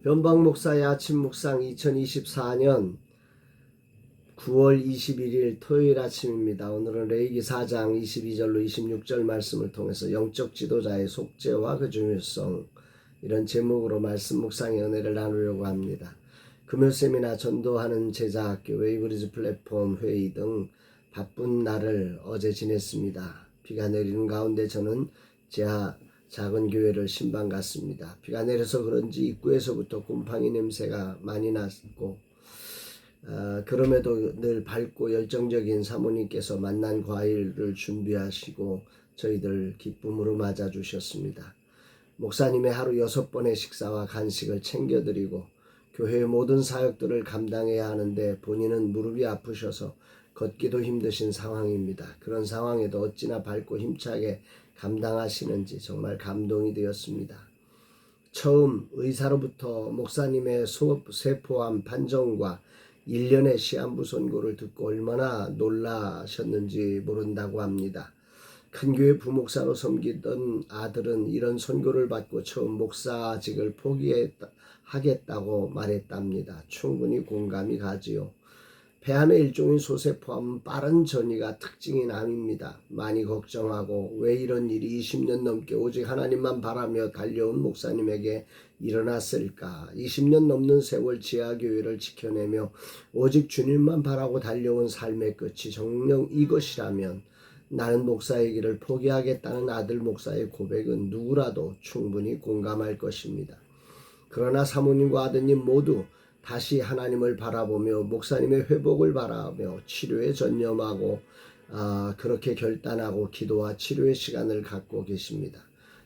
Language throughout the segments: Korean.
변방 목사의 아침 묵상 2024년 9월 21일 토요일 아침입니다. 오늘은 레위기 4장 22절로 26절 말씀을 통해서 영적 지도자의 속죄와 그 중요성, 이런 제목으로 말씀 묵상의 은혜를 나누려고 합니다. 금요 세미나, 전도하는 제자학교, 웨이브리지 플랫폼 회의 등 바쁜 날을 어제 지냈습니다. 비가 내리는 가운데 저는 작은 교회를 신방 갔습니다. 비가 내려서 그런지 입구에서부터 곰팡이 냄새가 많이 났고, 그럼에도 늘 밝고 열정적인 사모님께서 만난 과일을 준비하시고 저희들 기쁨으로 맞아주셨습니다. 목사님의 하루 6번의 식사와 간식을 챙겨드리고 교회의 모든 사역들을 감당해야 하는데 본인은 무릎이 아프셔서 걷기도 힘드신 상황입니다. 그런 상황에도 어찌나 밝고 힘차게 감당하시는지 정말 감동이 되었습니다. 처음 의사로부터 목사님의 세포암 판정과 1년의 시한부 선고를 듣고 얼마나 놀라셨는지 모른다고 합니다. 큰 교회 부목사로 섬기던 아들은 이런 선고를 받고 처음 목사직을 포기하겠다고 말했답니다. 충분히 공감이 가지요. 폐암의 일종인 소세포암은 빠른 전이가 특징인 암입니다. 많이 걱정하고 왜 이런 일이 20년 넘게 오직 하나님만 바라며 달려온 목사님에게 일어났을까? 20년 넘는 세월 지하교회를 지켜내며 오직 주님만 바라고 달려온 삶의 끝이 정녕 이것이라면 나는 목사의 길을 포기하겠다는 아들 목사의 고백은 누구라도 충분히 공감할 것입니다. 그러나 사모님과 아드님 모두 다시 하나님을 바라보며 목사님의 회복을 바라며 치료에 전념하고 그렇게 결단하고 기도와 치료의 시간을 갖고 계십니다.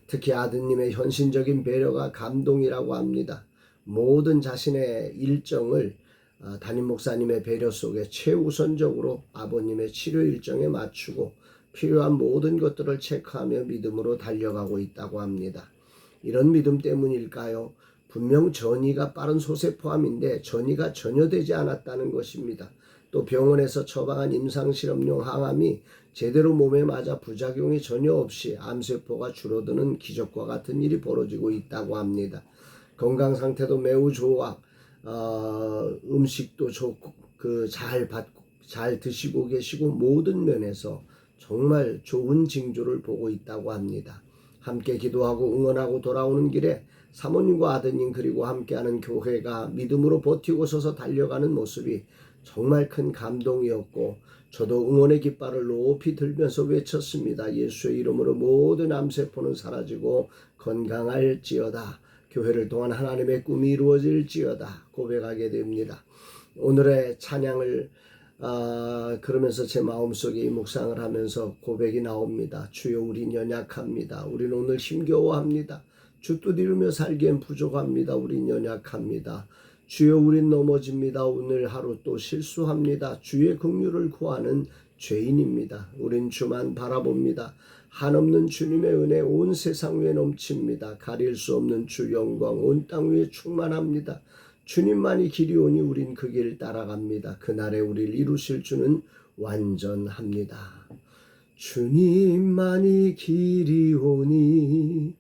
특히 아드님의 현신적인 배려가 감동이라고 합니다. 모든 자신의 일정을 담임 목사님의 배려 속에 최우선적으로 아버님의 치료 일정에 맞추고 필요한 모든 것들을 체크하며 믿음으로 달려가고 있다고 합니다. 이런 믿음 때문일까요? 분명 전이가 빠른 소세포암인데 전이가 전혀 되지 않았다는 것입니다. 또 병원에서 처방한 임상실험용 항암이 제대로 몸에 맞아 부작용이 전혀 없이 암세포가 줄어드는 기적과 같은 일이 벌어지고 있다고 합니다. 건강 상태도 매우 좋아, 음식도 좋고 잘 드시고 계시고 모든 면에서 정말 좋은 징조를 보고 있다고 합니다. 함께 기도하고 응원하고 돌아오는 길에 사모님과 아드님 그리고 함께하는 교회가 믿음으로 버티고 서서 달려가는 모습이 정말 큰 감동이었고 저도 응원의 깃발을 높이 들면서 외쳤습니다. 예수의 이름으로 모든 암세포는 사라지고 건강할지어다. 교회를 통한 하나님의 꿈이 이루어질지어다 고백하게 됩니다. 오늘의 찬양을 그러면서 제 마음속에 이 묵상을 하면서 고백이 나옵니다. 주여, 우린 연약합니다. 우린 오늘 힘겨워합니다. 주 뜻이루며 살기엔 부족합니다. 우린 연약합니다. 주여, 우린 넘어집니다. 오늘 하루 또 실수합니다. 주의 긍휼을 구하는 죄인입니다. 우린 주만 바라봅니다. 한없는 주님의 은혜 온 세상 위에 넘칩니다. 가릴 수 없는 주 영광 온 땅 위에 충만합니다. 주님만이 길이오니 우린 그 길 따라갑니다. 그날에 우리를 이루실 주는 완전합니다. 주님만이 길이오니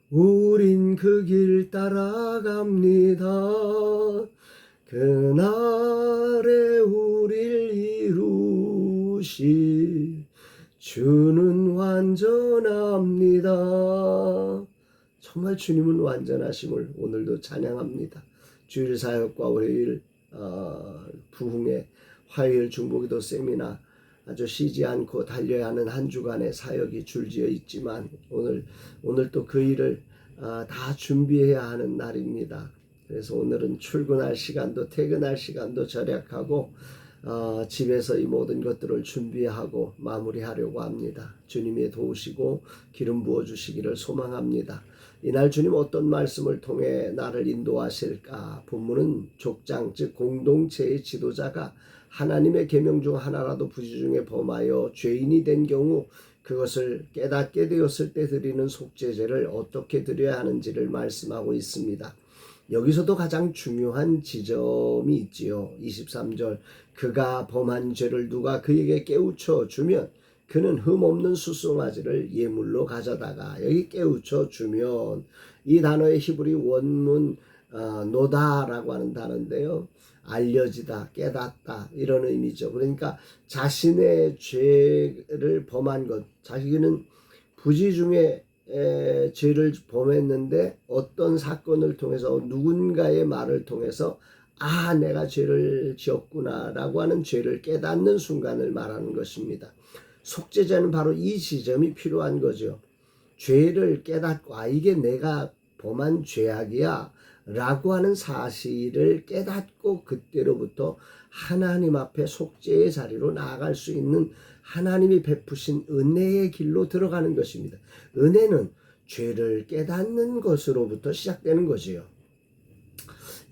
우린 그 길 따라갑니다. 그날에 우릴 이루실 주는 완전합니다. 정말 주님은 완전하심을 오늘도 찬양합니다. 주일 사역과 월요일 부흥회, 화요일 중보기도 세미나 아주 쉬지 않고 달려야 하는 한 주간의 사역이 줄지어 있지만 오늘 또 그 일을 다 준비해야 하는 날입니다. 그래서 오늘은 출근할 시간도 퇴근할 시간도 절약하고 집에서 이 모든 것들을 준비하고 마무리하려고 합니다. 주님이 도우시고 기름 부어주시기를 소망합니다. 이날 주님 어떤 말씀을 통해 나를 인도하실까? 본문은 족장 즉 공동체의 지도자가 하나님의 계명 중 하나라도 부지 중에 범하여 죄인이 된 경우 그것을 깨닫게 되었을 때 드리는 속죄제를 어떻게 드려야 하는지를 말씀하고 있습니다. 여기서도 가장 중요한 지점이 있지요. 23절, 그가 범한 죄를 누가 그에게 깨우쳐 주면 그는 흠없는 수송아지를 예물로 가져다가, 여기 깨우쳐 주면 이 단어의 히브리 원문 노다라고 하는 단어인데요. 알려지다, 깨닫다 이런 의미죠. 그러니까 자신의 죄를 범한 것, 자기는 부지 중에 죄를 범했는데 어떤 사건을 통해서 누군가의 말을 통해서 내가 죄를 지었구나 라고 하는 죄를 깨닫는 순간을 말하는 것입니다. 속죄제는 바로 이 지점이 필요한 거죠. 죄를 깨닫고 이게 내가 범한 죄악이야 라고 하는 사실을 깨닫고 그때로부터 하나님 앞에 속죄의 자리로 나아갈 수 있는 하나님이 베푸신 은혜의 길로 들어가는 것입니다. 은혜는 죄를 깨닫는 것으로부터 시작되는 거지요.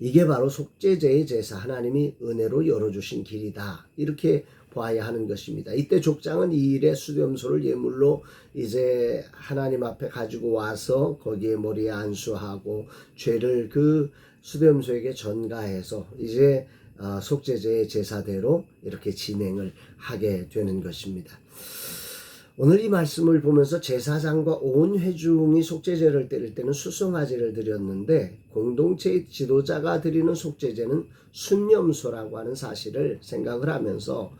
이게 바로 속죄제의 제사, 하나님이 은혜로 열어주신 길이다. 이렇게 봐야 하는 것입니다. 이때 족장은 이 일의 수렴소를 예물로 이제 하나님 앞에 가지고 와서 거기에 머리에 안수하고 죄를 그 수렴소에게 전가해서 이제 속죄제의 제사대로 이렇게 진행을 하게 되는 것입니다. 오늘 이 말씀을 보면서 제사장과 온 회중이 속죄제를 드릴 때는 수송아지를 드렸는데 공동체의 지도자가 드리는 속죄제는 순념소라고 하는 사실을 생각을 하면서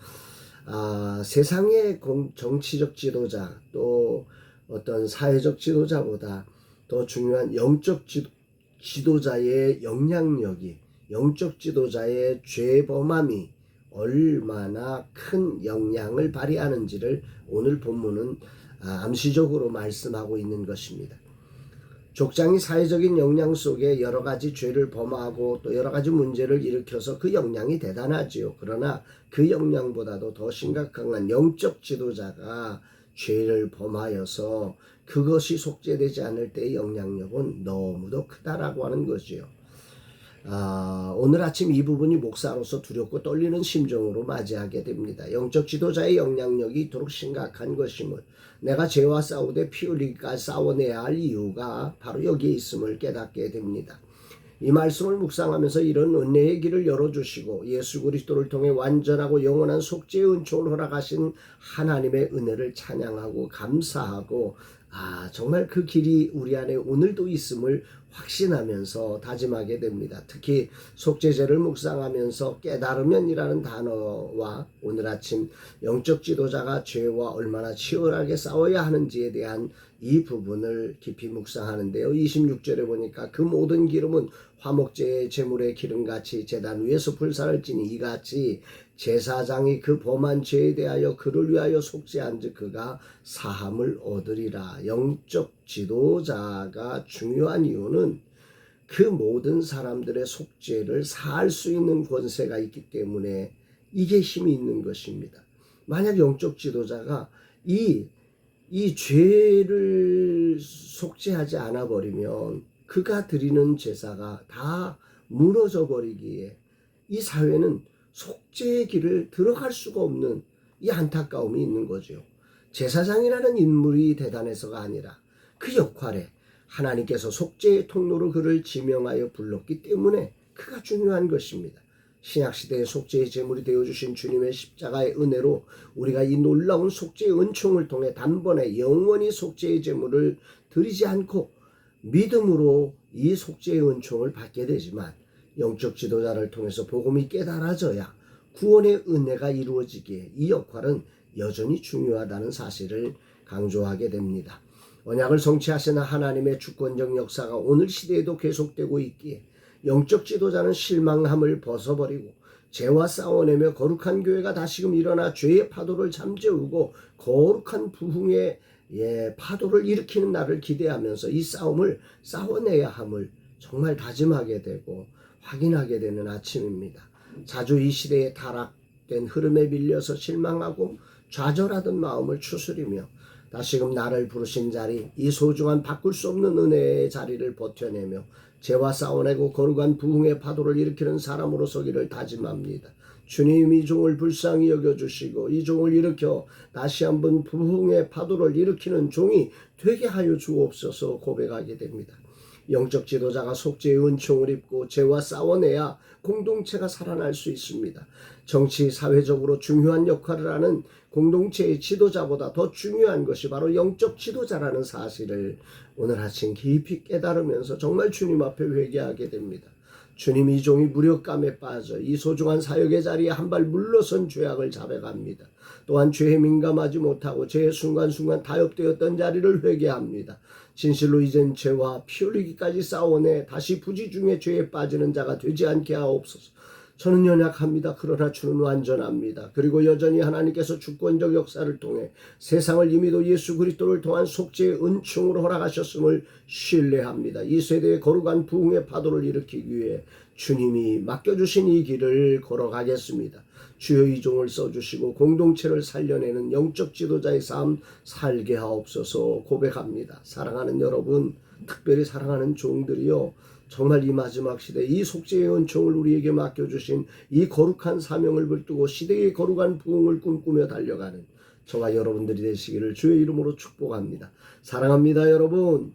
세상의 정치적 지도자 또 어떤 사회적 지도자보다 더 중요한 영적 지도자의 영향력이, 영적 지도자의 죄범함이 얼마나 큰 영향을 발휘하는지를 오늘 본문은 암시적으로 말씀하고 있는 것입니다. 족장이 사회적인 영향 속에 여러 가지 죄를 범하고 또 여러 가지 문제를 일으켜서 그 영향이 대단하지요. 그러나 그 영향보다도 더 심각한 건 영적 지도자가 죄를 범하여서 그것이 속죄되지 않을 때의 영향력은 너무도 크다라고 하는 거지요. 오늘 아침 이 부분이 목사로서 두렵고 떨리는 심정으로 맞이하게 됩니다. 영적 지도자의 영향력이 이토록 심각한 것임을, 내가 죄와 싸우되 피 흘리기까지 싸워내야 할 이유가 바로 여기에 있음을 깨닫게 됩니다. 이 말씀을 묵상하면서 이런 은혜의 길을 열어주시고 예수 그리스도를 통해 완전하고 영원한 속죄의 은총을 허락하신 하나님의 은혜를 찬양하고 감사하고 정말 그 길이 우리 안에 오늘도 있음을 확신하면서 다짐하게 됩니다. 특히 속죄제를 묵상하면서 깨달으면이라는 단어와 오늘 아침 영적 지도자가 죄와 얼마나 치열하게 싸워야 하는지에 대한 이 부분을 깊이 묵상하는데요. 26절에 보니까 그 모든 기름은 화목제의 제물의 기름같이 제단 위에서 불사를 지니 이같이 제사장이 그 범한 죄에 대하여 그를 위하여 속죄한즉 그가 사함을 얻으리라. 영적 지도자가 중요한 이유는 그 모든 사람들의 속죄를 사할 수 있는 권세가 있기 때문에 이게 힘이 있는 것입니다. 만약 영적 지도자가 이 죄를 속죄하지 않아 버리면 그가 드리는 제사가 다 무너져 버리기에 이 사회는 속죄의 길을 들어갈 수가 없는 이 안타까움이 있는 거죠. 제사장이라는 인물이 대단해서가 아니라 그 역할에 하나님께서 속죄의 통로로 그를 지명하여 불렀기 때문에 그가 중요한 것입니다. 신약시대의 속죄의 제물이 되어주신 주님의 십자가의 은혜로 우리가 이 놀라운 속죄의 은총을 통해 단번에 영원히 속죄의 제물을 드리지 않고 믿음으로 이 속죄의 은총을 받게 되지만 영적 지도자를 통해서 복음이 깨달아져야 구원의 은혜가 이루어지기에 이 역할은 여전히 중요하다는 사실을 강조하게 됩니다. 언약을 성취하시는 하나님의 주권적 역사가 오늘 시대에도 계속되고 있기에 영적 지도자는 실망함을 벗어버리고 죄와 싸워내며 거룩한 교회가 다시금 일어나 죄의 파도를 잠재우고 거룩한 부흥의 파도를 일으키는 날을 기대하면서 이 싸움을 싸워내야 함을 정말 다짐하게 되고 확인하게 되는 아침입니다. 자주 이 시대의 타락된 흐름에 밀려서 실망하고 좌절하던 마음을 추스리며 다시금 나를 부르신 자리, 이 소중한 바꿀 수 없는 은혜의 자리를 버텨내며 죄와 싸워내고 거룩한 부흥의 파도를 일으키는 사람으로 서기를 다짐합니다. 주님, 이 종을 불쌍히 여겨주시고 이 종을 일으켜 다시 한번 부흥의 파도를 일으키는 종이 되게 하여 주옵소서 고백하게 됩니다. 영적 지도자가 속죄의 은총을 입고 죄와 싸워내야 공동체가 살아날 수 있습니다. 정치, 사회적으로 중요한 역할을 하는 공동체의 지도자보다 더 중요한 것이 바로 영적 지도자라는 사실을 오늘 아침 깊이 깨달으면서 정말 주님 앞에 회개하게 됩니다. 주님, 이 종이 무력감에 빠져 이 소중한 사역의 자리에 한 발 물러선 죄악을 자백합니다. 또한 죄에 민감하지 못하고 죄의 순간순간 타협되었던 자리를 회개합니다. 진실로 이젠 죄와 피 흘리기까지 싸워내 다시 부지 중에 죄에 빠지는 자가 되지 않게 하옵소서. 저는 연약합니다. 그러나 주는 완전합니다. 그리고 여전히 하나님께서 주권적 역사를 통해 세상을 이미도 예수 그리스도를 통한 속죄의 은총으로 허락하셨음을 신뢰합니다. 이 세대의 거룩한 부흥의 파도를 일으키기 위해 주님이 맡겨주신 이 길을 걸어가겠습니다. 주여, 이 종을 써주시고 공동체를 살려내는 영적 지도자의 삶 살게 하옵소서. 고백합니다. 사랑하는 여러분, 특별히 사랑하는 종들이요, 정말 이 마지막 시대 이 속죄의 은총을 우리에게 맡겨주신 이 거룩한 사명을 붙들고 시대의 거룩한 부흥을 꿈꾸며 달려가는 저와 여러분들이 되시기를 주의 이름으로 축복합니다. 사랑합니다, 여러분.